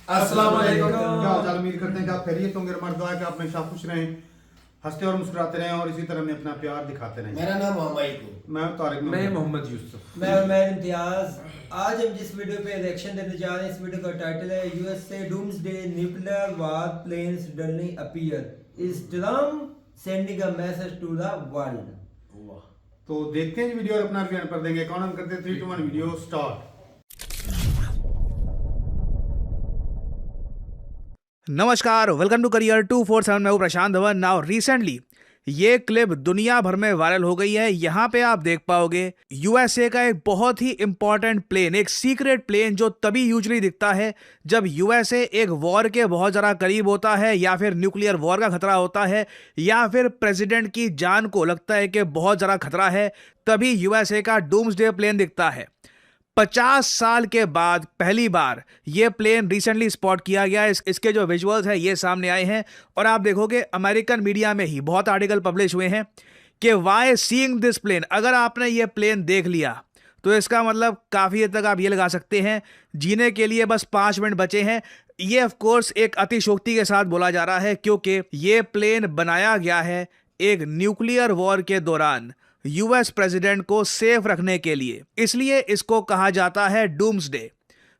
अस्सलाम वालेकुम। क्या हाल चाल? उम्मीद करते हैं कि आप खैरियत होंगे। हमारी दुआ है कि आप हमेशा खुश रहें, हंसते और मुस्कुराते रहें और इसी तरह हमें अपना प्यार दिखाते रहें। मेरा नाम मोहम्मद को। मैं तारिक मैं मोहम्मद। मोहम्मद यूसुफ। मैं उमैर इम्तियाज। आज हम जिस वीडियो पे रिएक्शन देने जा रहे हैं, इस वीडियो का टाइटल है USA doomsday nuclear war planes suddenly appear is Trump sending a message to the world. तो देखते हैं जी वीडियो और अपना रिव्यू कर देंगे। कौन हम करते हैं 3 2 1 वीडियो स्टार्ट। नमस्कार, वेलकम टू करियर 247। मैं हूं प्रशांत धवन। नाउ रिसेंटली ये क्लिप दुनिया भर में वायरल हो गई है। यहाँ पे आप देख पाओगे यूएसए का एक बहुत ही इंपॉर्टेंट प्लेन, एक सीक्रेट प्लेन जो तभी यूजुअली दिखता है जब यूएसए एक वॉर के बहुत ज़्यादा करीब होता है, या फिर न्यूक्लियर वॉर का खतरा होता है, या फिर प्रेसिडेंट की जान को लगता है कि बहुत ज़्यादा खतरा है, तभी यूएसए का डूम्सडे प्लेन दिखता है। 50 साल के बाद पहली बार ये प्लेन रिसेंटली स्पॉट किया गया है। इसके जो विजुअल्स हैं ये सामने आए हैं और आप देखोगे अमेरिकन मीडिया में ही बहुत आर्टिकल पब्लिश हुए हैं कि वाई सीइंग दिस प्लेन। अगर आपने ये प्लेन देख लिया तो इसका मतलब काफ़ी हद तक आप ये लगा सकते हैं जीने के लिए बस 5 मिनट बचे हैं। ये ऑफ कोर्स एक अतिशोक्ति के साथ बोला जा रहा है क्योंकि ये प्लेन बनाया गया है एक न्यूक्लियर वॉर के दौरान यूएस प्रेसिडेंट को सेफ रखने के लिए, इसलिए इसको कहा जाता है डूम्सडे।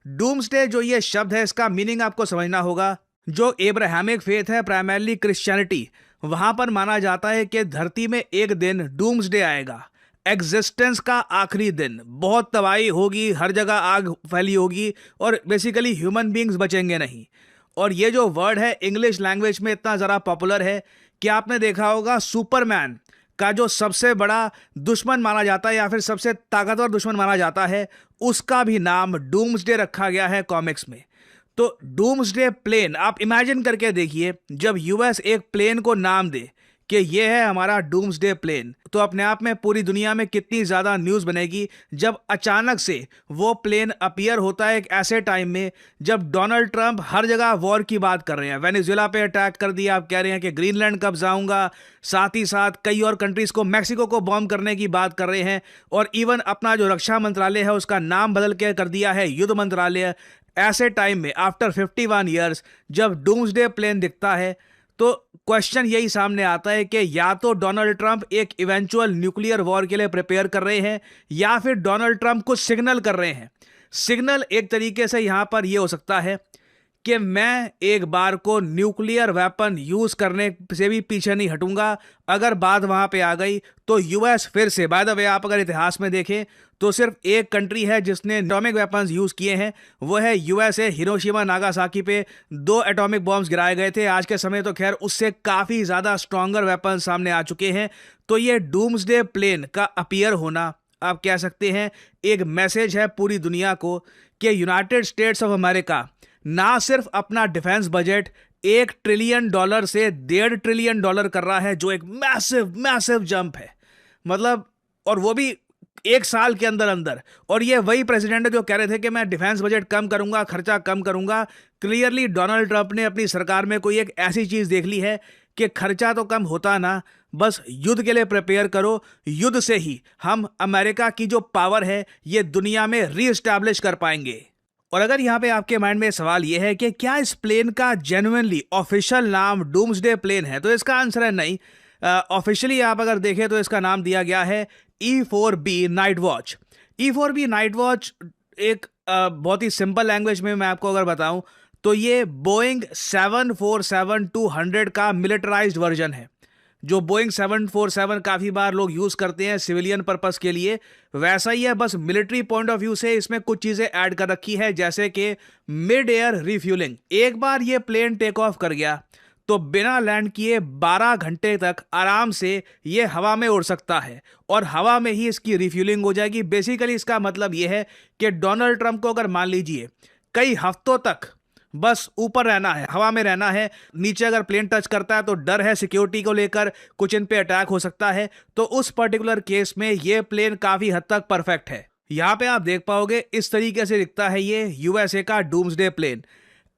डूम्सडे जो ये शब्द है इसका मीनिंग आपको समझना होगा। जो एब्राहमिक फेथ है, प्राइमरली क्रिश्चियनिटी, वहां पर माना जाता है कि धरती में एक दिन डूम्सडे आएगा, एग्जिस्टेंस का आखिरी दिन। बहुत तबाही होगी, हर जगह आग फैली होगी और बेसिकली ह्यूमन बींग्स बचेंगे नहीं। और ये जो वर्ड है इंग्लिश लैंग्वेज में इतना ज़रा पॉपुलर है कि आपने देखा होगा सुपरमैन का जो सबसे बड़ा दुश्मन माना जाता है या फिर सबसे ताकतवर दुश्मन माना जाता है, उसका भी नाम डूम्सडे रखा गया है कॉमिक्स में। तो डूम्सडे प्लेन आप इमेजिन करके देखिए, जब यूएस एक प्लेन को नाम दे कि ये है हमारा डूम्सडे प्लेन, तो अपने आप में पूरी दुनिया में कितनी ज़्यादा न्यूज़ बनेगी जब अचानक से वो प्लेन अपीयर होता है एक ऐसे टाइम में जब डोनाल्ड ट्रंप हर जगह वॉर की बात कर रहे हैं। वेनेजुएला पे अटैक कर दिया, आप कह रहे हैं कि ग्रीनलैंड कब जाऊंगा, साथ ही साथ कई और कंट्रीज़ को, मैक्सिको को बॉम्ब करने की बात कर रहे हैं, और इवन अपना जो रक्षा मंत्रालय है उसका नाम बदल के कर दिया है युद्ध मंत्रालय। ऐसे टाइम में आफ्टर 51 ईयर्स जब डूम्सडे प्लेन दिखता है तो क्वेश्चन यही सामने आता है कि या तो डोनाल्ड ट्रंप एक इवेंचुअल न्यूक्लियर वॉर के लिए प्रिपेयर कर रहे हैं या फिर डोनाल्ड ट्रंप कुछ सिग्नल कर रहे हैं। सिग्नल एक तरीके से यहां पर यह हो सकता है कि मैं एक बार को न्यूक्लियर वेपन यूज करने से भी पीछे नहीं हटूंगा। अगर बात वहां पे आ गई तो यूएस फिर से, बाय द वे आप अगर इतिहास में देखें तो सिर्फ एक कंट्री है जिसने एटॉमिक वेपन्स यूज किए हैं, वो है यूएसए। हिरोशिमा नागासाकी पे 2 एटॉमिक बॉम्ब्स गिराए गए थे। आज के समय तो खैर उससे काफ़ी ज़्यादा स्ट्रॉन्गर वेपन सामने आ चुके हैं। तो ये डूम्सडे प्लेन का अपीयर होना, आप कह सकते हैं एक मैसेज है पूरी दुनिया को कि यूनाइटेड स्टेट्स ऑफ अमेरिका ना सिर्फ अपना डिफेंस बजट $1 ट्रिलियन से $1.5 ट्रिलियन कर रहा है, जो एक मैसिव जंप है, मतलब, और वो भी 1 साल के अंदर अंदर। और ये वही प्रेसिडेंट है जो कह रहे थे कि मैं डिफेंस बजट कम करूंगा, खर्चा कम करूंगा। क्लियरली डोनाल्ड ट्रंप ने अपनी सरकार में कोई एक ऐसी चीज देख ली है कि खर्चा तो कम होता ना, बस युद्ध के लिए प्रिपेयर करो। युद्ध से ही हम अमेरिका की जो पावर है ये दुनिया में रीएस्टैब्लिश कर पाएंगे। और अगर यहाँ पे आपके माइंड में सवाल ये है कि क्या इस प्लेन का जेन्युइनली ऑफिशियल नाम डूम्सडे प्लेन है, तो इसका आंसर है नहीं। ऑफिशियली आप अगर देखें तो इसका नाम दिया गया है E4B night watch. E4B night watch एक बहुत ही सिंपल लैंग्वेज में मैं आपको अगर बताऊं तो ये बोइंग 747-200 का मिलिटराइज्ड वर्जन है। जो बोइंग 747 काफ़ी बार लोग यूज़ करते हैं सिविलियन पर्पस के लिए, वैसा ही है, बस मिलिट्री पॉइंट ऑफ व्यू से इसमें कुछ चीज़ें ऐड कर रखी है, जैसे कि मिड एयर रिफ्यूलिंग। एक बार ये प्लेन टेक ऑफ कर गया तो बिना लैंड किए 12 घंटे तक आराम से ये हवा में उड़ सकता है और हवा में ही इसकी रिफ्यूलिंग हो जाएगी। बेसिकली इसका मतलब ये है कि डोनाल्ड ट्रंप को अगर मान लीजिए कई हफ्तों तक बस ऊपर रहना है, हवा में रहना है, नीचे अगर प्लेन टच करता है तो डर है सिक्योरिटी को लेकर, कुछ इन पे अटैक हो सकता है, तो उस पर्टिकुलर केस में ये प्लेन काफ़ी हद तक परफेक्ट है। यहाँ पे आप देख पाओगे इस तरीके से दिखता है ये यूएसए का डूम्सडे प्लेन।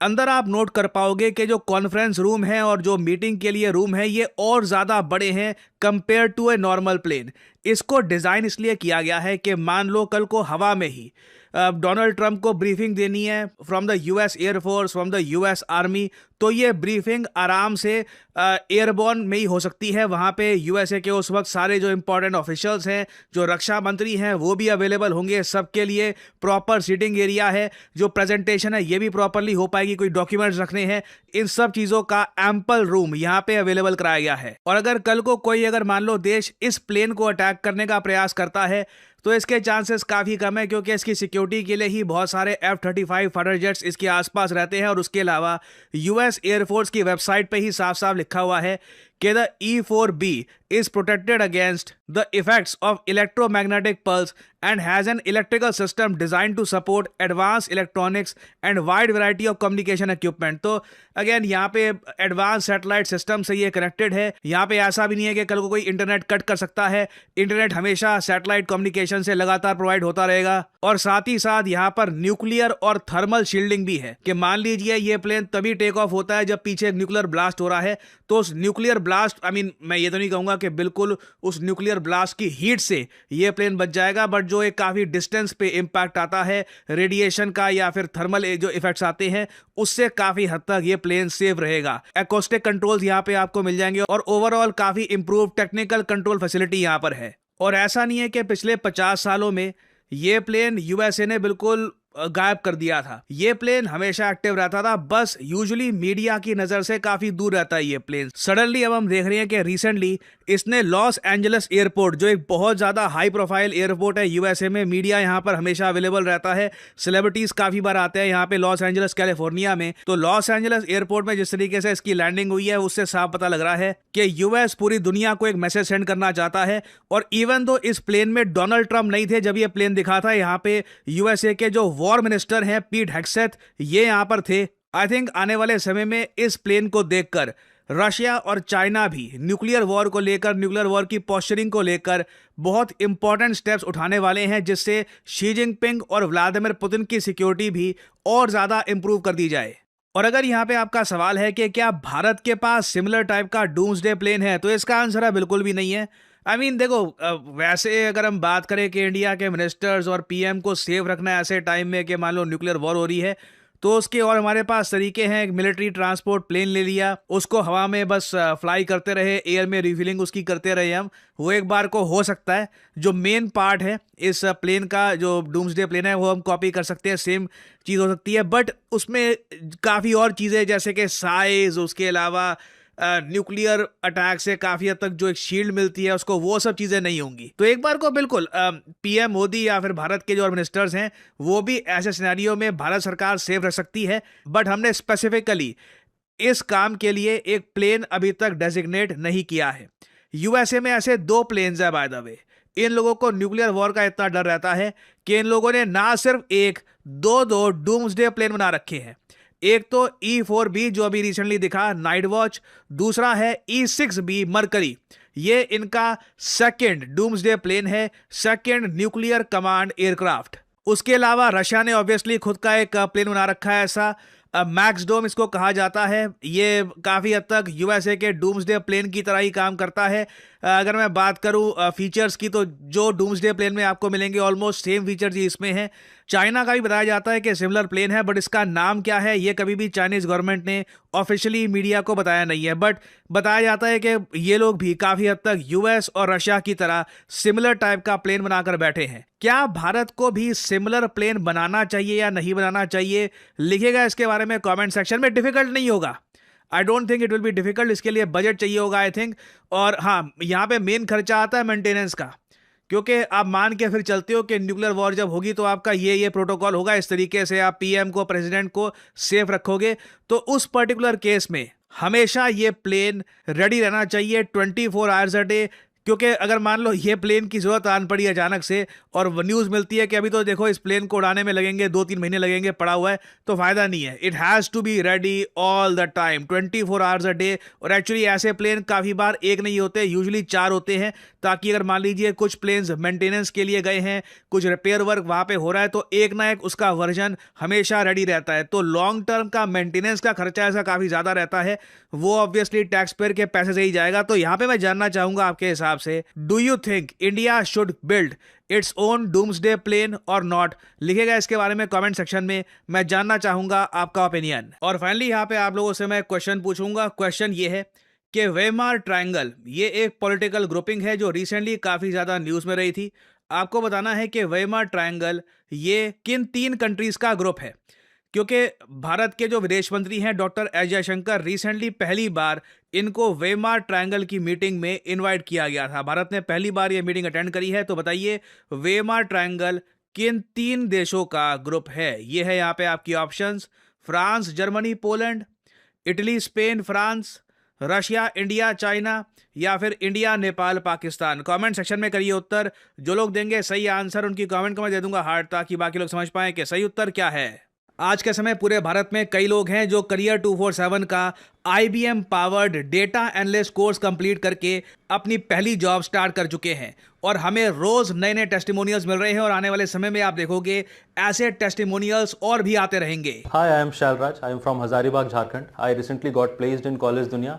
अंदर आप नोट कर पाओगे कि जो कॉन्फ्रेंस रूम है और जो मीटिंग के लिए रूम है ये और ज़्यादा बड़े हैं compare to a normal plane. इसको डिज़ाइन इसलिए किया गया है कि मान लो कल को हवा में ही डोनाल्ड ट्रंप को ब्रीफिंग देनी है from the US air force, from the US army, तो ये ब्रीफिंग आराम से एयरबोर्न में ही हो सकती है। वहाँ पे यूएसए के उस वक्त सारे जो इंपॉर्टेंट ऑफिशियल्स हैं, जो रक्षा मंत्री हैं, वो भी अवेलेबल होंगे। सबके लिए प्रॉपर सीटिंग एरिया है, जो प्रेजेंटेशन है ये भी प्रॉपरली हो पाएगी, कोई डॉक्यूमेंट्स रखने हैं, इन सब चीज़ों का एम्पल रूम यहाँ पे अवेलेबल कराया गया है। और अगर कल को कोई अगर मान लो देश इस प्लेन को अटैक करने का प्रयास करता है तो इसके चांसेस काफ़ी कम है, क्योंकि इसकी सिक्योरिटी के लिए ही बहुत सारे F-35 फाइटर जेट्स इसके आसपास रहते हैं। और उसके अलावा यूएस एयरफोर्स की वेबसाइट पे ही साफ साफ लिखा हुआ है कि the E-4B is protected against the effects of electromagnetic pulse and has an electrical system designed to support advanced electronics and wide variety of communication equipment। तो अगेन यहाँ पे एडवांस सैटेलाइट सिस्टम से ये कनेक्टेड है। यहाँ पे ऐसा भी नहीं है कि कल को कोई इंटरनेट कट कर सकता है। इंटरनेट हमेशा सैटेलाइट कम्युनिकेशन से लगातार प्रोवाइड होता रहेगा। और साथ ही साथ यहाँ पर न्यूक्लियर और थर्मल शील्डिंग भी है कि मान लीजिए ये प्लेन तभी टेक ऑफ होता है जब पीछे एक न्यूक्लियर ब्लास्ट हो रहा है, तो उस न्यूक्लियर ब्लास्ट मैं ये तो नहीं कहूंगा कि बिल्कुल उस न्यूक्लियर ब्लास्ट की हीट से ये प्लेन बच जाएगा, बट जो एक काफ़ी डिस्टेंस पे इम्पैक्ट आता है रेडिएशन का या फिर थर्मल जो इफेक्ट्स आते हैं, उससे काफ़ी हद तक ये प्लेन सेफ रहेगा। एकॉस्टिक कंट्रोल्स यहाँ पे आपको मिल जाएंगे और ओवरऑल काफ़ी इंप्रूव टेक्निकल कंट्रोल फैसिलिटी यहाँ पर है। और ऐसा नहीं है कि पिछले 50 सालों में ये प्लेन यूएसए ने बिल्कुल गायब कर दिया था। ये प्लेन हमेशा एक्टिव रहता था, बस यूजुअली मीडिया की नजर से काफी दूर रहता है ये प्लेन। सडनली अब हम देख रहे हैं कि रिसेंटली इसने लॉस एंजलिस एयरपोर्ट, जो एक बहुत ज्यादा हाई प्रोफाइल एयरपोर्ट है यूएसए में, मीडिया यहाँ पर हमेशा अवेलेबल रहता है, सेलिब्रिटीज काफी बार आते हैं यहाँ पे लॉस एंजलिस कैलिफोर्निया में। तो लॉस एंजलिस एयरपोर्ट में जिस तरीके से इसकी लैंडिंग हुई है उससे साफ पता लग रहा है कि यूएस पूरी दुनिया को एक मैसेज सेंड करना चाहता है। और इवन दो इस प्लेन में डोनाल्ड ट्रंप नहीं थे जब ये प्लेन दिखा था, यहाँ पे यूएसए के जो वॉर मिनिस्टर हैं पीट हेग्सेथ, ये यहां पर थे। आई थिंक आने वाले समय में इस प्लेन को देखकर रशिया और चाइना भी न्यूक्लियर वॉर को लेकर, न्यूक्लियर वॉर की पोस्चरिंग को लेकर बहुत इंपॉर्टेंट स्टेप्स उठाने वाले हैं, जिससे शी जिनपिंग और व्लादिमीर पुतिन की सिक्योरिटी भी और ज्यादा इंप्रूव कर दी जाए। और अगर यहाँ पे आपका सवाल है कि क्या भारत के पास सिमिलर टाइप का डूम्सडे प्लेन है, तो इसका आंसर है बिल्कुल भी नहीं है। देखो, वैसे अगर हम बात करें कि इंडिया के मिनिस्टर्स और पीएम को सेफ रखना है ऐसे टाइम में कि मान लो न्यूक्लियर वॉर हो रही है, तो उसके और हमारे पास तरीके हैं। एक मिलिट्री ट्रांसपोर्ट प्लेन ले लिया, उसको हवा में बस फ्लाई करते रहे, एयर में रिफिलिंग उसकी करते रहे हम, वो एक बार को हो सकता है। जो मेन पार्ट है इस प्लेन का, जो डूम्सडे प्लेन है, वो हम कॉपी कर सकते हैं, सेम चीज़ हो सकती है, बट उसमें काफ़ी और चीज़ें जैसे कि साइज, उसके अलावा न्यूक्लियर अटैक से काफी हद तक जो एक शील्ड मिलती है उसको, वो सब चीजें नहीं होंगी। तो एक बार को बिल्कुल पीएम मोदी या फिर भारत के जो मिनिस्टर्स हैं वो भी ऐसे सिनेरियो में भारत सरकार सेफ रख सकती है। बट हमने स्पेसिफिकली इस काम के लिए एक प्लेन अभी तक डेजिग्नेट नहीं किया है। यूएसए में ऐसे 2 प्लेन्स है बाय द वे। इन लोगों को न्यूक्लियर वॉर का इतना डर रहता है कि इन लोगों ने ना सिर्फ एक, 2 डूम्सडे प्लेन बना रखे हैं। एक तो E-4B जो अभी रिसेंटली दिखा, नाइट वॉच, दूसरा है E-6B मरकरी। ये इनका सेकंड डूम्सडे प्लेन है, सेकंड न्यूक्लियर कमांड एयरक्राफ्ट। उसके अलावा रशिया ने ऑब्वियसली खुद का एक प्लेन बना रखा है ऐसा, मैक्स डोम इसको कहा जाता है। ये काफ़ी हद तक यूएसए के डूम्सडे प्लेन की तरह ही काम करता है। अगर मैं बात करूं फीचर्स की, तो जो डूम्सडे प्लेन में आपको मिलेंगे ऑलमोस्ट सेम फीचर्स ही इसमें हैं। चाइना का भी बताया जाता है कि सिमिलर प्लेन है, बट इसका नाम क्या है ये कभी भी चाइनीज गवर्नमेंट ने ऑफिशियली मीडिया को बताया नहीं है। बट बताया जाता है कि ये लोग भी काफ़ी हद तक यूएस और रशिया की तरह सिमिलर टाइप का प्लेन बनाकर बैठे हैं। क्या भारत को भी सिमिलर प्लेन बनाना चाहिए या नहीं बनाना चाहिए, लिखेगा इसके बारे में कमेंट सेक्शन में। डिफिकल्ट नहीं होगा, I don't think it will be difficult. इसके लिए बजट चाहिए होगा आई थिंक। और हाँ, यहाँ पे मेन खर्चा आता है मेंटेनेंस का, क्योंकि आप मान के फिर चलते हो कि न्यूक्लियर वॉर जब होगी तो आपका ये प्रोटोकॉल होगा, इस तरीके से आप पीएम को, प्रेसिडेंट को सेफ रखोगे। तो उस पर्टिकुलर केस में हमेशा ये प्लेन रेडी रहना चाहिए 24 आवर्स अ डे, क्योंकि अगर मान लो ये प्लेन की जरूरत आन पड़ी अचानक से और न्यूज़ मिलती है कि अभी तो देखो इस प्लेन को उड़ाने में लगेंगे 2-3 महीने लगेंगे, पड़ा हुआ है, तो फायदा नहीं है। It has to be ready all the time, 24 hours a day. और एक्चुअली ऐसे प्लेन काफ़ी बार एक नहीं होते, यूजुअली 4 होते हैं, ताकि अगर मान लीजिए कुछ प्लेन्स मेंटेनेंस के लिए गए हैं, कुछ रिपेयर वर्क वहाँ पे हो रहा है, तो एक ना एक उसका वर्जन हमेशा रेडी रहता है। तो लॉन्ग टर्म का मेंटेनेंस का खर्चा ऐसा काफ़ी ज़्यादा रहता है, वो ऑब्वियसली टैक्स पेयर के पैसे से ही जाएगा। तो यहाँ पे मैं जानना चाहूँगा आपके हिसाब हिसाब से, do you think India should build its own doomsday plane और नॉट? लिखेगा इसके बारे में कमेंट सेक्शन में, मैं जानना चाहूंगा आपका ओपिनियन। और फाइनली यहाँ पे आप लोगों से मैं क्वेश्चन पूछूंगा। क्वेश्चन ये है कि वेमार ट्रायंगल ये एक पॉलिटिकल ग्रुपिंग है जो रिसेंटली काफी ज्यादा न्यूज में रही थी। आपको बताना है कि वेमार ट्रायंगल ये किन 3 कंट्रीज का ग्रुप है, क्योंकि भारत के जो विदेश मंत्री हैं डॉक्टर एस जयशंकर, रिसेंटली पहली बार इनको वेमार ट्रायंगल की मीटिंग में इनवाइट किया गया था। भारत ने पहली बार ये मीटिंग अटेंड करी है। तो बताइए वेमार ट्रायंगल किन 3 देशों का ग्रुप है? ये है यहाँ पे आपकी options: France, Germany, Poland, Italy, Spain, France, Russia, India, China, या फिर India, Nepal, Pakistan. Comment section में करिए उत्तर। जो लोग देंगे सही आंसर उनकी कमेंट को मैं दे दूंगा हार्ट, ताकि बाकी लोग समझ पाएं कि सही उत्तर क्या है। आज के समय पूरे भारत में कई लोग हैं जो करियर 247 का IBM powered data analyst course complete करके अपनी पहली जॉब स्टार्ट कर चुके हैं, और हमें रोज नए नए टेस्टिमोनियल्स मिल रहे हैं, और आने वाले समय में आप देखोगे ऐसे टेस्टिमोनियल्स और भी आते रहेंगे। Hi, I am Shalraj. I am from Hazaribagh, Jharkhand. I recently got placed in College Dunia,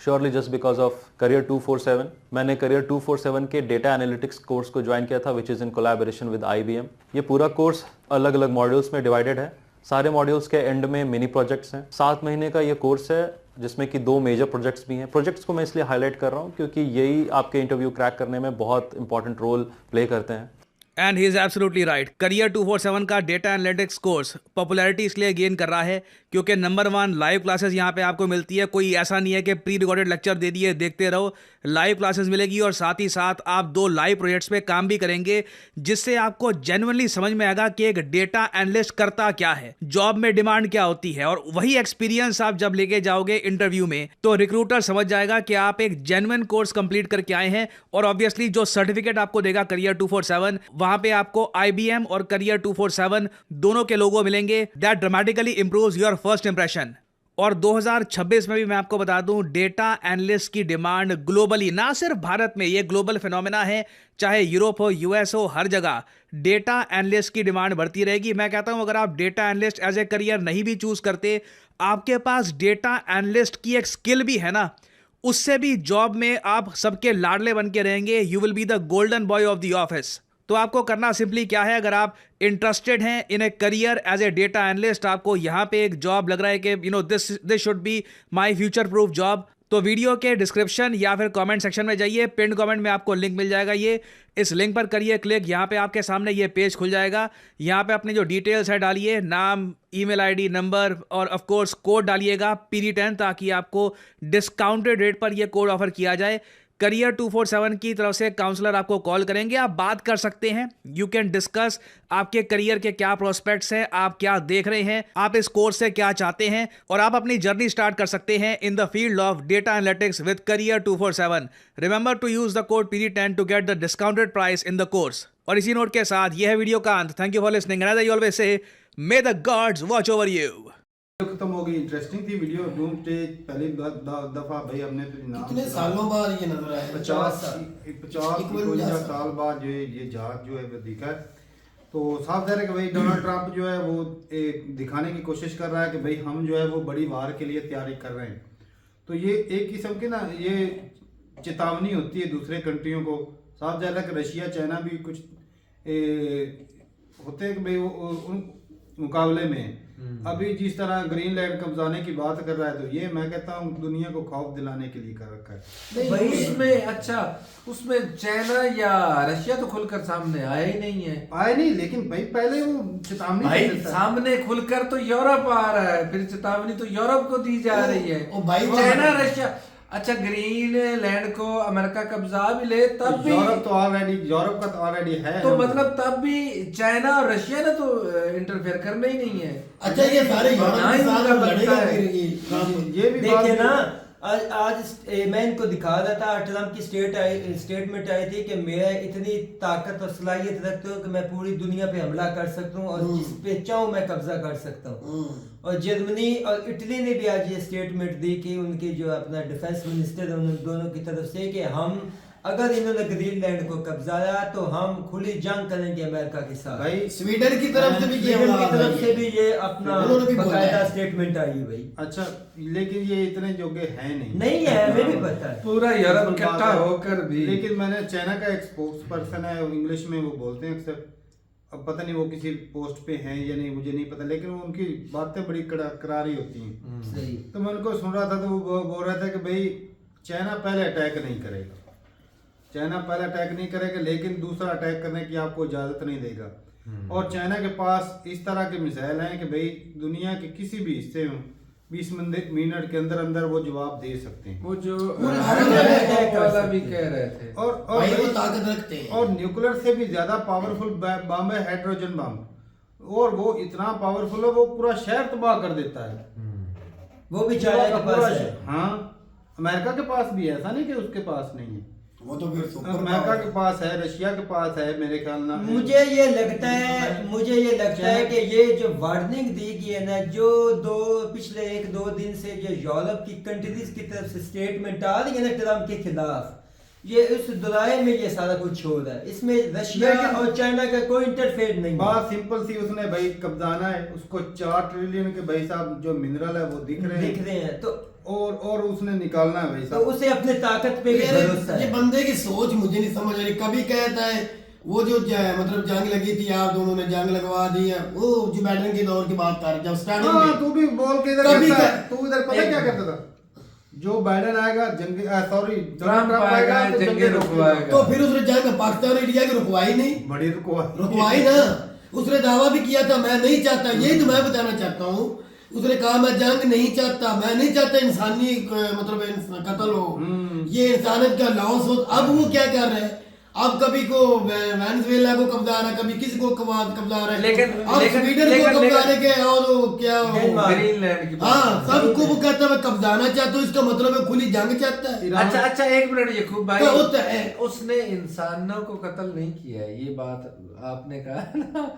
surely just because of Career 247. मैंने Career 247 के Data Analytics कोर्स को ज्वाइन किया था, which is in collaboration with IBM. ये पूरा course अलग अलग modules में डिवाइडेड है। सारे मॉड्यूल्स के एंड में मिनी प्रोजेक्ट्स हैं। 7 महीने का ये कोर्स है जिसमें कि 2 मेजर प्रोजेक्ट्स भी हैं। प्रोजेक्ट्स को मैं इसलिए हाईलाइट कर रहा हूँ क्योंकि यही आपके इंटरव्यू क्रैक करने में बहुत इंपॉर्टेंट रोल प्ले करते हैं। And he is absolutely right. Career 247 का डेटा एनालिटिक्स कोर्स पॉपुलैरिटी इसलिए गेन कर रहा है क्योंकि नंबर 1 लाइव क्लासेस यहाँ पे आपको मिलती है। कोई ऐसा नहीं है कि प्री रिकॉर्डेड लेक्चर दे दिए देखते रहो, लाइव क्लासेस मिलेगी, और साथ ही साथ आप 2 लाइव प्रोजेक्ट्स पे काम भी करेंगे, जिससे आपको जेन्युइनली समझ में आएगा कि एक डेटा एनालिस्ट करता क्या है, जॉब में डिमांड क्या होती है, और वही एक्सपीरियंस आप जब लेके जाओगे इंटरव्यू में तो रिक्रूटर समझ जाएगा कि आप एक जेन्युइन कोर्स कंप्लीट करके आए हैं। और ऑब्वियसली जो सर्टिफिकेट आपको देगा करियर 247, वहां पे आपको IBM और करियर 247 दोनों के लोगो मिलेंगे। That dramatically improves your first impression. और 2026 में भी मैं आपको बता दूं, डेटा एनालिस्ट की डिमांड ग्लोबली, ना सिर्फ भारत में, ये ग्लोबल फिनोमेना है, चाहे यूरोप हो, US हो, हर जगह डेटा एनालिस्ट की डिमांड बढ़ती रहेगी। मैं कहता हूं अगर आप data analyst as a career नहीं भी चूज करते, आपके पास डेटा एनालिस्ट की एक स्किल भी है ना, उससे भी जॉब में आप सबके लाडले बन के रहेंगे। You will be the golden boy of the office. तो आपको करना सिंपली क्या है, अगर आप इंटरेस्टेड हैं in a career as a data analyst, आपको यहाँ पे एक जॉब लग रहा है कि this should be my future proof job, तो वीडियो के डिस्क्रिप्शन या फिर कमेंट सेक्शन में जाइए, पिन कमेंट में आपको लिंक मिल जाएगा। ये इस लिंक पर करिए क्लिक, यहाँ पे आपके सामने ये पेज खुल जाएगा। यहाँ पे अपनी जो डिटेल्स है डालिए, नाम, ईमेल आईडी, नंबर, और ऑफ कोर्स कोड डालिएगा PD10, ताकि आपको डिस्काउंटेड रेट पर ये कोड ऑफर किया जाए। करियर 247 की तरफ से काउंसलर आपको कॉल करेंगे, आप बात कर सकते हैं। यू कैन डिस्कस आपके करियर के क्या प्रोस्पेक्ट्स हैं, आप क्या देख रहे हैं, आप इस कोर्स से क्या चाहते हैं, और आप अपनी जर्नी स्टार्ट कर सकते हैं in the field of data analytics with career 247। Remember to use the code PD10 to get the discounted price in the course. और इसी नोट के साथ यह है वीडियो का अंत। Thank you for listening and as I always say, may the gods watch over you. खत्म हो गई। इंटरेस्टिंग थी वीडियो। डूम्सडे पहली दफा भाई हमने तो नाम कितने सालों बाद ये नजर आया? 50 साल बाद जो ये जहाज जो है वो दिखा है। तो साफ जाहिर है कि भाई डोनाल्ड ट्रंप जो है वो दिखाने की कोशिश कर रहा है कि भाई हम जो है वो बड़ी वार के लिए तैयारी कर रहे हैं। तो ये एक किस्म की ना ये चेतावनी होती है दूसरे कंट्रियों को। साफ जाहिर है कि रशिया, चाइना भी कुछ होते हैं कि भाई उन मुकाबले में अभी जिस तरह ग्रीनलैंड कब्जाने की बात कर रहा है, तो ये मैं कहता हूँ दुनिया को खौफ दिलाने के लिए कर रखा है। नहीं उसमें अच्छा, उसमें चाइना या रशिया तो खुलकर सामने आया ही नहीं है। आए नहीं, लेकिन भाई पहले वो चेतावनी भाई सामने खुलकर तो यूरोप आ रहा है, फिर चेतावनी तो यूरोप को दी जा रही है। चाइना, रशिया, अच्छा ग्रीनलैंड को अमेरिका कब्जा भी ले तब भी यूरोप का तो ऑलरेडी है। तो मतलब तब भी चाइना और रशिया ने तो इंटरफेयर करना ही नहीं है। अच्छा ये सारे ये भी देखिए ना, आज मैं इनको दिखा रहा था, ट्रम्प की स्टेटमेंट आई थी कि मैं इतनी ताकत और सलाहियत रखता हूँ कि मैं पूरी दुनिया पे हमला कर सकता हूँ और जिस पे चाहूँ मैं कब्जा कर सकता हूँ। और जर्मनी और इटली ने भी आज ये स्टेटमेंट दी कि उनके जो अपना डिफेंस मिनिस्टर है उन दोनों की तरफ से कि हम अगर इन्होंने ग्रीनलैंड को कब्जाया तो हम खुली जंग करेंगे अमेरिका के साथ। भाई स्वीडन की तरफ से भी ये स्वीडन की आवाज तरफ आई से है। भी ये अपना उन्होंने भी बोला बकायदा है। स्टेटमेंट आई है भाई। अच्छा, लेकिन ये इतने योग्य है नहीं है, हमें भी पता है। पूरा यूरोप बिल्कुल बात इकट्ठा है। होकर भी। लेकिन मैंने चाइना का एक स्पोक्स पर्सन है, इंग्लिश में वो बोलते हैं अक्सर, अब पता नहीं वो किसी पोस्ट पे हैं या नहीं, मुझे नहीं पता, लेकिन वो उनकी बातें बड़ी करारी होती हैं। सही। तो मैं उनको सुन रहा था तो वो बोल रहा था कि भाई चाइना पहले अटैक नहीं करेगा, चाइना पहले अटैक नहीं करेगा, लेकिन दूसरा अटैक करने की आपको इजाजत नहीं देगा। और चाइना के पास इस तरह के मिसाइल हैं कि भाई दुनिया के किसी भी हिस्से में 20 मिनट के अंदर अंदर वो जवाब दे सकते हैं। वो जो अटैक कर वाला भी सकते कह रहे थे। और भाई वो ताकत रखते हैं। और न्यूक्लियर से भी ज्यादा पावरफुल बम है हाइड्रोजन बम, और वो इतना पावरफुल है वो पूरा शहर तबाह कर देता है। वो भी चाइना के पास है। हाँ, अमेरिका के पास भी है, ऐसा नहीं कि उसके पास नहीं है। वो तो फिर सुपर अमेरिका पावर के है। पास है, रशिया के पास है, मेरे ख्याल ना। मुझे ये लगता है कि ये जो वार्निंग दी गई है ना, जो पिछले 1-2 दिन से जो यूरोप की कंट्रीज की तरफ से स्टेटमेंट आ रही है ना ट्रम्प के खिलाफ, ये उस दुराए में ये सारा कुछ हो रहा है। इसमें रशिया और चाइना का कोई इंटरफेयर नहीं है। बात सिंपल सी, उसने भाई कब्जाना है, उसको 4 ट्रिलियन के भाई साहब जो मिनरल है वो दिख रहे हैं तो और उसने निकालना है भाई तो साहब। उसे अपने ताकत पे भी भरोसा ये है। बंदे की सोच मुझे नहीं समझ आ रही। कभी कहता है वो जो मतलब जंग लगी थी, आप दोनों ने जंग लगवा दी है, वो जो बैटन के दौर की बात कर रहे, जब स्टार्टिंग हाँ, में तू भी बोल के इधर कभी करता है। का- तू इधर पता क्या करता था, जो बाइडेन आएगा ट्रम्प आएगा, तो जंगे रुकवाएगा। तो फिर उसने जंग पाकिस्तान और इंडिया की रुकवाई नहीं, बड़ी रुकवाई ना। उसने दावा भी किया था मैं नहीं चाहता, यही तो मैं बताना चाहता हूँ। उसने कहा मैं जंग नहीं चाहता, मैं नहीं चाहता इंसानी मतलब कत्ल हो, ये इंसानियत का लॉस हो। अब वो क्या कर रहे हैं, अब कभी को वेनेजुएला को कब्जा रहा है, कभी किसी को कब्जा रहा है, अब स्वीडन को कब्जाने के और क्या ग्रीनलैंड की हाँ सबको वो कहता है मैं कब्जाना चाहता हूँ, इसका मतलब है खुली जंग चाहता है। अच्छा 1 मिनट यकूब भाई, तो होता है। उसने इंसानों को कत्ल नहीं किया, ये बात आपने कहा ना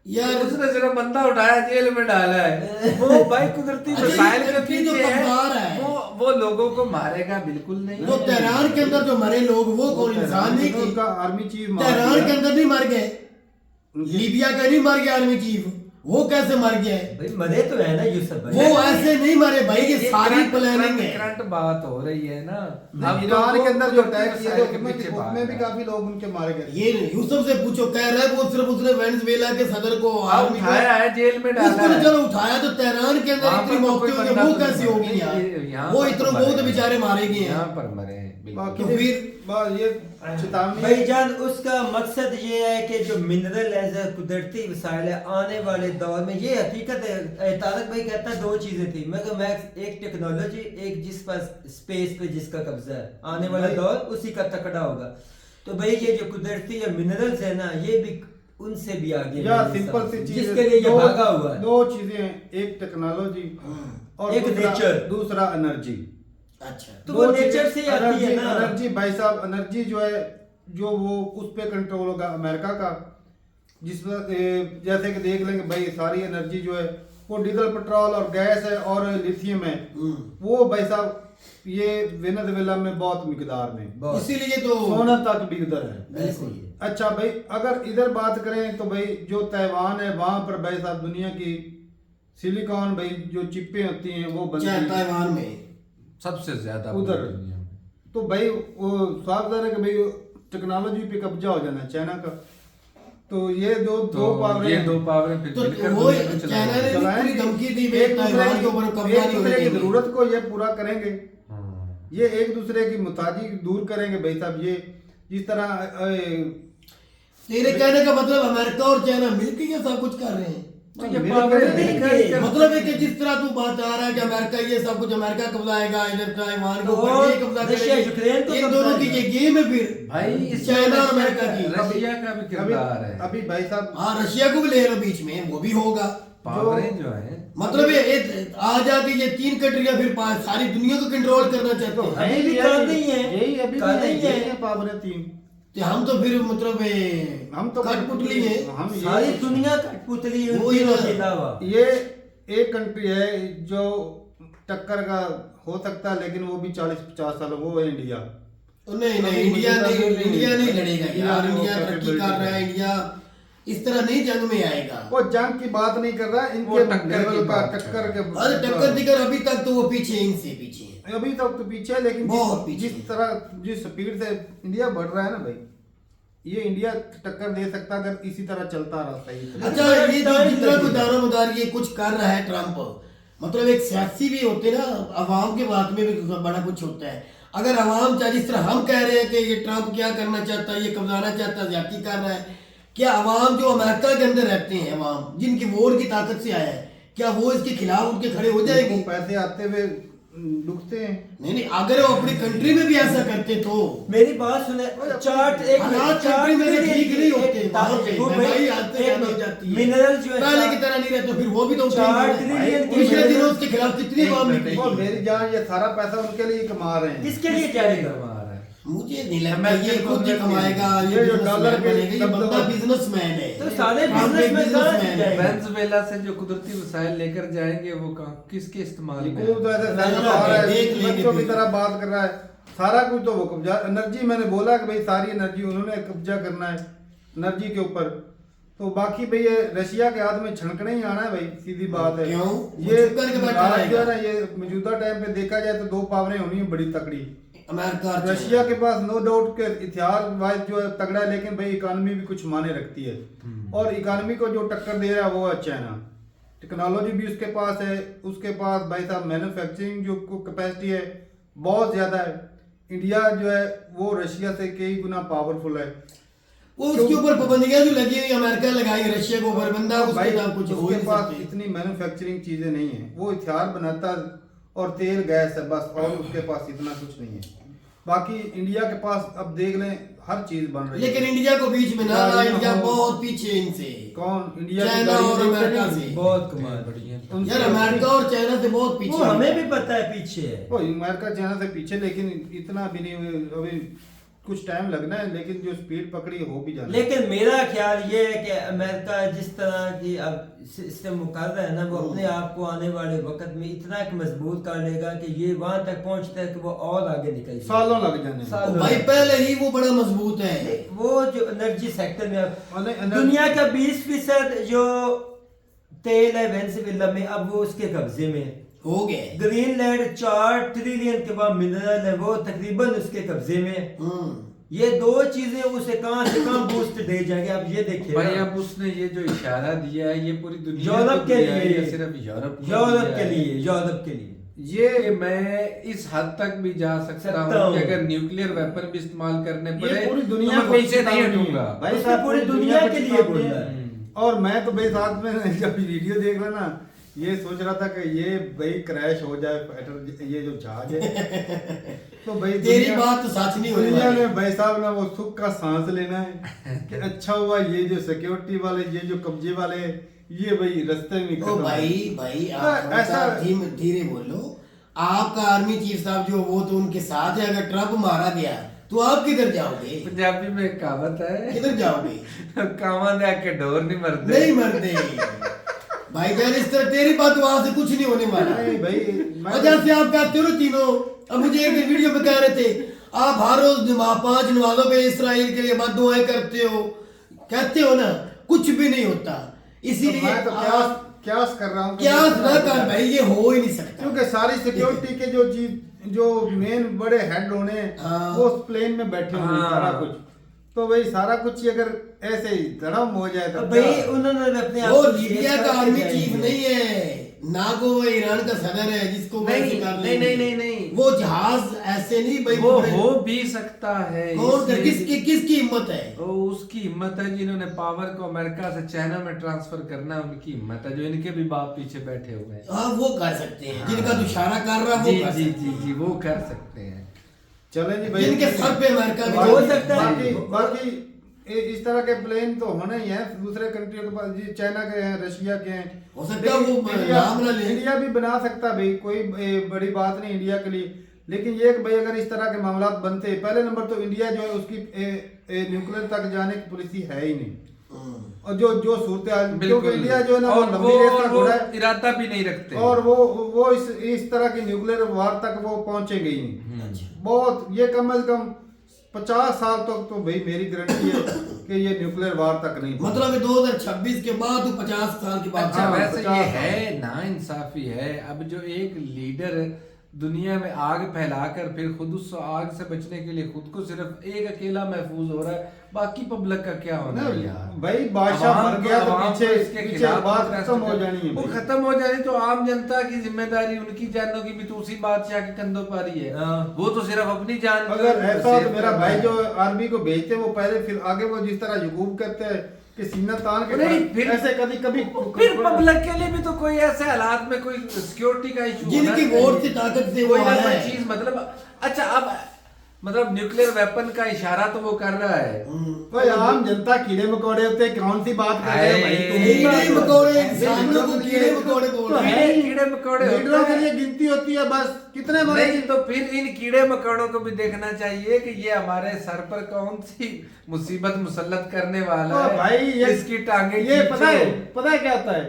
यार उसने सिर्फ बंदा उठाया जेल में डाला है। वो भाई कुदरती अच्छा, वसाइल ये के तो पीछे कब्जार है, है। वो लोगों को मारेगा बिल्कुल नहीं। वो तेहरान के अंदर जो मरे लोग वो कौन इंसान नहीं थे? उनका आर्मी चीफ तेहरान के अंदर नहीं मर गए, लीबिया का नहीं मर गया आर्मी चीफ, वो कैसे मर गया है? भाई मरे तो है ना यूसुफ भाई। वो ऐसे नहीं मरे भाई, ये सारी प्लानिंग है। करंट बात हो रही है ना। अब तो ईरान वो के अंदर जो अटैक वसाइल किया के पीछे भाग उसमें भी रहा है। काफी लोग उनके मारे गए। ये यूसुफ से पूछो, कह रहा है वो सिर्फ उसने वेनेजुएला के सदर को आर्मी को उठाया है, जेल में डाला उसको तो है। चलो उठाया, तो तेहरान के अंदर वहाँ इतनी पर तो मौतें कोई हुई हैं, बंदा वो तो कैसे नहीं होगी मरा। यार? यहाँ वो पर इतने तो बहुत मरे बेचारे मारे गए यहाँ हैं। पर मरे बाकी बिल्कुल। फिर ये चेतावनी भाईजान उसका मकसद ये है कि जो मिनरल एज कुदरती वसाइल है आने वाले दौर में, ये हकीकत है। तारक भाई कहता है 2 चीजें थी, मगर मैं एक टेक्नोलॉजी, एक जिस पर स्पेस पे जिसका कब्जा है, आने वाला दौर उसी का तकड़ा होगा। तो भाई ये जो कुदरती या मिनरल्स है ना, ये भी उनसे भी आगे या है सिंपल सी चीज, जिसके लिए ये भागा हुआ है। 2 चीजें, एक टेक्नोलॉजी और एक नेचर। दूसरा एनर्जी। अच्छा तो वो नेचर से आती है ना। एनर्जी भाई साहब, एनर्जी जो है जो वो उस पे कंट्रोल होगा अमेरिका का, जिसमें जैसे कि देख लेंगे भाई सारी एनर्जी जो है वो डीजल, पेट्रोल और गैस है और लिथियम है। वो भाई साहब ये वेनेजुएला में बहुत मिकदार में, इसीलिए तो सोना तक भी उधर है। बिल्कुल। अच्छा भाई, अगर इधर बात करें तो भाई जो ताइवान है वहां पर भाई साहब दुनिया की सिलिकॉन भाई जो चिपें होती हैं वो बनती हैं ताइवान में सबसे ज्यादा उधर। पूरी दुनिया में। तो भाई वो साफ ज़ाहिर है कि भाई टेक्नोलॉजी पे कब्जा हो जाना है चाइना का। तो ये दो पावरें ये हैं। 2 पावरें फिर तो मिलकर वो दुनिया को चाइना ने चलाएंगी। भी पूरी धमकी दी है ताइवान के ऊपर कब्जा एक नहीं होने दूसरे की देंगे। जरूरत को ये पूरा करेंगे, हाँ। ये एक दूसरे की मुताजी दूर करेंगे भाई साहब। ये जिस तरह तेरे कहने का मतलब अमेरिका और चाइना मिलकर ये सब कुछ कर रहे हैं? तो ये मिलकर पावरें नहीं मिलकर है। मतलब है कि जिस तरह तू बात आ रहा है कि अमेरिका ये सब कुछ अमेरिका कब्जाएगा, इधर ताइवान के तो ऊपर ये कब्जा रशिया, करेगा। यूक्रेन तो इन दोनों की ये गेम है फिर भाई इसमें चाइना और रशिया अमेरिका की। रशिया का भी किरदार है। अभी भाई साहब हाँ रशिया को भी ले लो बीच में, वो भी होगा। पावरें जो है मतलब ये आ जाके ये 3 कंट्रियां फिर सारी दुनिया को कंट्रोल करना चाहते हैं। अभी भी कर रही हैं। यही अभी कर भी रही यही हैं। है पावरें 3। तो हम तो फिर मतलब हम तो कठपुतली है। हम ये सारी दुनिया कठपुतली है वो उन तीनों ही के ना। अलावा। ये एक कंट्री है जो टक्कर का हो सकता है, लेकिन वो भी 40-50 साल, वो है इंडिया। नहीं नहीं, इंडिया नहीं लड़ेगा यार, इंडिया तरक्की कर रहा है, इंडिया इस तरह नहीं जंग में आएगा। वो जंग की बात नहीं कर रहा, इनके लेवल का टक्कर के, अरे टक्कर दिक्कर अभी तक तो वो पीछे, इनसे पीछे है, अभी तक तो पीछे है, लेकिन बहुत पीछे जिस तरह जिस स्पीड से इंडिया बढ़ रहा है ना भाई, ये इंडिया टक्कर दे सकता अगर इसी तरह चलता रहा सही से। अच्छा ये जो जितना कोई दारोमदार ये कुछ कर रहा है ट्रम्प, मतलब एक सियासी भी होते ना, अवाम के बात में भी बड़ा कुछ होता है। अगर अवाम चाहे जिस तरह हम कह रहे हैं कि ये ट्रम्प क्या करना चाहता है, ये कब्जाना चाहता है, ज्यादती कर रहा है, क्या अवाम जो अमेरिका के अंदर रहते हैं, अवाम जिनकी वोट की ताकत से आया है, क्या वो इसके खिलाफ उठ के खड़े हो जाएंगे? पैसे आते हुए दुखते हैं। नहीं नहीं, अगर वो अपनी कंट्री में भी ऐसा करते तो मेरी बात सुने, चार्ट एक हालात कंट्री में भी ठीक नहीं होते, वहाँ पे महंगाई आते ज्यादा हो जाती है, मिनरल जो है पहले की तरह नहीं रहते, फिर वो भी तो चार ट्रिलियन के पिछले दिनों उसके खिलाफ कितनी आवाम निकली। और मेरी जान, ये सारा पैसा उनके लिए कमा रहे हैं। किसके लिए क्या नहीं करवा रहा है? मुझे नहीं लगता ये खुद ही कमाएगा, ये जो डॉलर बनेगा, ये बंदा बिजनेसमैन है, तो सारे बिजनेसमैन है। वेनेजुएला से जो कुदरती वसाइल लेकर जाएंगे वो किसके इस्तेमाल में? खूब बच्चों की तरह बात कर रहा है, सारा कुछ तो वो कब्जा, एनर्जी मैंने बोला कि भाई सारी एनर्जी उन्होंने कब्जा करना है एनर्जी के ऊपर, तो बाकी भाई ये रशिया के हाथ में छनकने ही आना है भाई, सीधी बात है। क्यों? ये करके बैठा आज जो है ना, ये मौजूदा टाइम पे देखा जाए तो दो पावरें होनी है बड़ी तकड़ी। अमेरिका रशिया के पास नो डाउट के इतिहास वाइज जो है तगड़ा है, लेकिन भाई इकोनॉमी भी कुछ माने रखती है, और इकोनॉमी को जो टक्कर दे रहा है वो है चाइना। टेक्नोलॉजी भी उसके पास है, उसके पास भाई साहब मैन्युफैक्चरिंग जो कैपेसिटी है बहुत ज्यादा है। इंडिया जो है वो रशिया से कई गुना पावरफुल है। वो उसके ऊपर पाबंदियां जो लगी हुई अमेरिका लगाई रशिया के ऊपर, बंदा भाई उसके नाम कुछ हो ही उसके नहीं पास सकती। इतनी मैन्युफैक्चरिंग चीजें नहीं है, वो हथियार बनाता और तेल गैस है बस, और उसके पास इतना कुछ नहीं है। बाकी इंडिया के पास अब देख लें हर चीज बन रही है, लेकिन इंडिया को बीच में ना ला, इंडिया बहुत पीछे इनसे। कौन? इंडिया की चाइना गाड़ी और देखते अमेरिका नहीं? से बहुत कमाल बढ़िया। उनसे- यार अमेरिका और चाइना से बहुत पीछे वो है। हमें भी पता है पीछे है। ओ, अमेरिका चाइना से पीछे, लेकिन इतना भी नहीं हुए, अभी कुछ टाइम लगना है, लेकिन जो स्पीड पकड़ी हो भी जाना है। लेकिन मेरा ख्याल ये है कि अमेरिका जिस तरह की अब सिस्टम कर रहा है ना, वो अपने आप को आने वाले वक्त में इतना एक मजबूत कर लेगा कि ये वहां तक पहुंचता है कि वो और आगे निकल जाए। सालों लग जाने सालों भाई लग- पहले ही वो बड़ा मजबूत है। वो जो एनर्जी सेक्टर में अब एनर्जी- दुनिया का 20% जो तेल है वेनेजुएला में अब वो उसके कब्जे में है। हो गए। ग्रीनलैंड 4 ट्रिलियन के बाद मिनरल है, वो तकरीबन उसके कब्जे में है। ये दो चीजें उसे कहां से कहां बूस्ट दे जाएंगे, अब ये देखिए भाई ना। अब उसने ये जो इशारा दिया है ये पूरी दुनिया यूरोप को के दिया है, लिए, ये सिर्फ यूरोप को यूरोप दिया के है। लिए, यूरोप के लिए ये कि मैं इस हद तक भी जा सकता हूँ कि अगर न्यूक्लियर वेपन भी इस्तेमाल करने पड़े पूरी तो दुनिया मैं को पीछे नहीं चेतावनी है। हटूंगा। भाई उसने साहब पूरी दुनिया के लिए बोल रहा है। और मैं तो भाई साथ में जब वीडियो देख रहा ना, ये सोच रहा था कि ये भाई क्रैश हो जाए फाइटर, ये जो जहाज है तो भाई तेरी बात तो सच नहीं होने दुनिया वाली। में भाई साहब ना वो सुख का सांस लेना है कि अच्छा हुआ ये जो सिक्योरिटी वाले, ये जो कब्जे वाले, ये भाई रास्ते में ओ खत्म। भाई आप ऐसा धीरे बोलो। आपका आर्मी चीफ साहब जो वो तो उनके साथ है, अगर ट्रम्प मारा गया तो आप किधर जाओगे? पंजाबी में एक कहावत है, किधर जाओगे? कावां दे आके डोर नहीं मरते। नहीं मरते भाई जान, इस तरह तेरी बात वहां से कुछ नहीं होने वाला। नहीं भाई मैं- और जैसे आप कहते हो ना तीनों, अब मुझे एक वीडियो पे कह रहे थे आप हर रोज 5 नमाजों पे इसराइल के लिए दुआएं करते हो, कहते हो ना, कुछ भी नहीं होता। इसीलिए मैं तो क्यास कर रहा हूँ कि- क्या ना कर भाई, ये हो ही नहीं सकता। क्योंकि सारी सिक्योरिटी के जो चीज जो मेन बड़े हेड होने हाँ। वो उस प्लेन में बैठे होंगे हाँ। सारा कुछ, तो भाई सारा कुछ ही अगर ऐसे ही धड़म हो जाए तो भाई क्या? उन्होंने अपने आप वो को लीबिया सेफ का करके आर्मी जाएंगे। चीफ नहीं है ना, को वो ईरान का सदर है जिसको नहीं, वैसे कर नहीं, लेंगे। नहीं, नहीं। वो जहाज ऐसे नहीं भाई, वो पूरे- हो भी सकता है। कौन कर इसमें- किसकी हिम्मत है? वो उसकी हिम्मत है जिन्होंने पावर को अमेरिका से चाइना में ट्रांसफर करना है, उनकी हिम्मत है, जो इनके भी बाप पीछे बैठे हुए हैं। हाँ वो कर सकते हैं, जिनका तो इशारा कर रहा है जी वो कर जी सकते जी जी वो कर सकते हैं। चले जी हैं। भाई, जिनके सर पे अमेरिका भी हो चल- सकता है। बाकी बाकी इस तरह के प्लेन तो होने ही हैं दूसरे कंट्रियों के पास, जी चाइना के हैं, रशिया के हैं, हो सकता है वो लेकिन नाम ना ले। इंडिया भी बना सकता है भाई, कोई बड़ी बात नहीं इंडिया के लिए। लेकिन ये कि भाई अगर इस तरह के मामला बनते, पहले नंबर तो इंडिया जो है उसकी न्यूक्लियर तक जाने की पॉलिसी है ही नहीं, और जो सूरत हाल, क्योंकि इंडिया जो है ना वो और लंबी रेस का वो घोड़ा है, इरादा भी नहीं रखते। और वो इस तरह की न्यूक्लियर वार तक वो पहुंचेंगे ही नहीं। बहुत ये कम से कम 50 साल तक तो भाई मेरी गारंटी है कि ये न्यूक्लियर वार तक नहीं पहुंचेगा। मतलब 2026 के बाद 50 साल के बाद। अच्छा, वैसे 50 ये है ना इंसाफी है। अब जो एक लीडर दुनिया में आग फैलाकर फिर खुद उस आग से बचने के लिए खुद को सिर्फ एक अकेला महफूज हो रहा है, बाकी पब्लिक का क्या होना है यार। भाई बादशाह मर गया तो पीछे इसके पीछे खिलाफ बात protest खत्म हो कर- जानी है वो भाई। खत्म हो जानी तो आम जनता की जिम्मेदारी, उनकी जानों की भी तो उसी बादशाह के कंधों पर ही है। वो तो सिर्फ अपनी जान को अगर ऐसा हो तो सेव मेरा करना भाई है। जो आर्मी को भेजते वो पहले फिर आगे वो जिस तरह यकूब करते हैं कि सीना तान के नहीं, फिर ऐसे कभी कभी फिर पब्लिक के लिए भी तो कोई ऐसे हालात में कोई सिक्योरिटी का इशू जिनकी वोट की ताकत से वो कोई ना आया कोई है। चीज मतलब। अच्छा, अब मतलब न्यूक्लियर वेपन का इशारा तो वो कर रहा है। भाई आम जनता कीड़े मकोड़े होते हैं, कौन सी बात कर रहे हैं भाई तुम? कीड़े मकोड़े इंसानों को कीड़े मकोड़े बोल तो रहे है हैं। ही। कीड़े मकोड़े होते लीडरों के हैं। लिए गिनती होती है बस, कितने मरे। नहीं तो फिर इन कीड़े मकोड़ों को भी देखना चाहिए कि ये हमारे सर पर कौन सी मुसीबत मुसल्लत करने वाला तो है। भाई ये इसकी टांगे ये पता खींचो। है क्या होता है?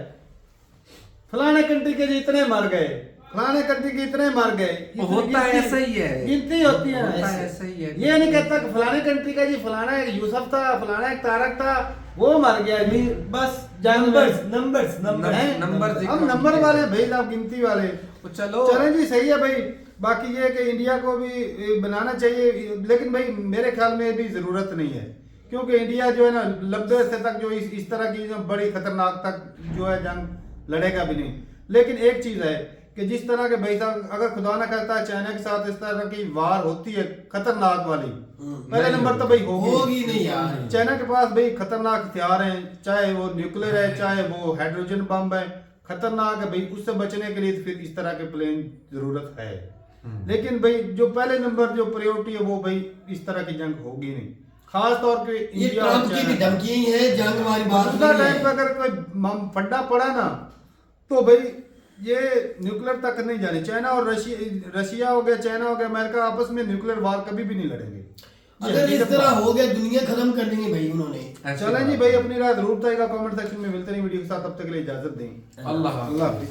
फलाने कंट्री के जी इतने मर गए, फलाने कंट्री के इतने मर गए। वो होता है ऐसा ही है। गिनती होती है होता ना है ऐसे। ऐसा ही है। ये नहीं कहता कि फलाने कंट्री का जी फलाना एक यूसुफ था, फलाना एक तारक था, वो मर गया जी। बस जानवर नंबर्स नंबर हम नंबर वाले भाई, आप गिनती वाले। तो चलो चलें जी, सही है भाई। बाकी ये कि इंडिया को भी बनाना चाहिए, लेकिन भाई मेरे ख्याल में भी जरूरत नहीं है, क्योंकि इंडिया जो है ना 90 से तक जो इस तरह की जो बड़ी खतरनाक तक जो है जंग लड़ेगा भी नहीं। लेकिन एक चीज है कि जिस तरह के भाई साहब, अगर खुदा ना करता है चाइना के साथ इस तरह की वार होती है खतरनाक वाली, पहले नंबर तो भाई होगी नहीं यार। चाइना के पास भाई खतरनाक हथियार हैं, चाहे वो न्यूक्लियर है, चाहे वो हाइड्रोजन बम है, खतरनाक है भाई। उससे बचने के लिए फिर इस तरह के प्लेन जरूरत है। लेकिन भाई जो पहले नंबर जो प्रायोरिटी है वो भाई इस तरह की जंग होगी नहीं, खास तौर पे ये इंडिया और ट्रम्प की भी चाइना। धमकी ही है, जंग वाली बात दूसरा नहीं टाइम पे है। अगर कोई फड्डा पड़ा ना तो भाई ये न्यूक्लियर तक नहीं जाने। चाइना और रशिया हो गया, चाइना हो गया, अमेरिका आपस में न्यूक्लियर वार कभी भी नहीं लड़ेंगे। अगर इस तरह हो गया दुनिया खत्म कर देंगे भाई उन्होंने। चलें जी भाई, अपनी राय जरूर बताइएगा कमेंट सेक्शन में। मिलते नहीं वीडियो के साथ, तब तक के लिए इजाजत दें। अल्लाह अल्लाह हाफिज़।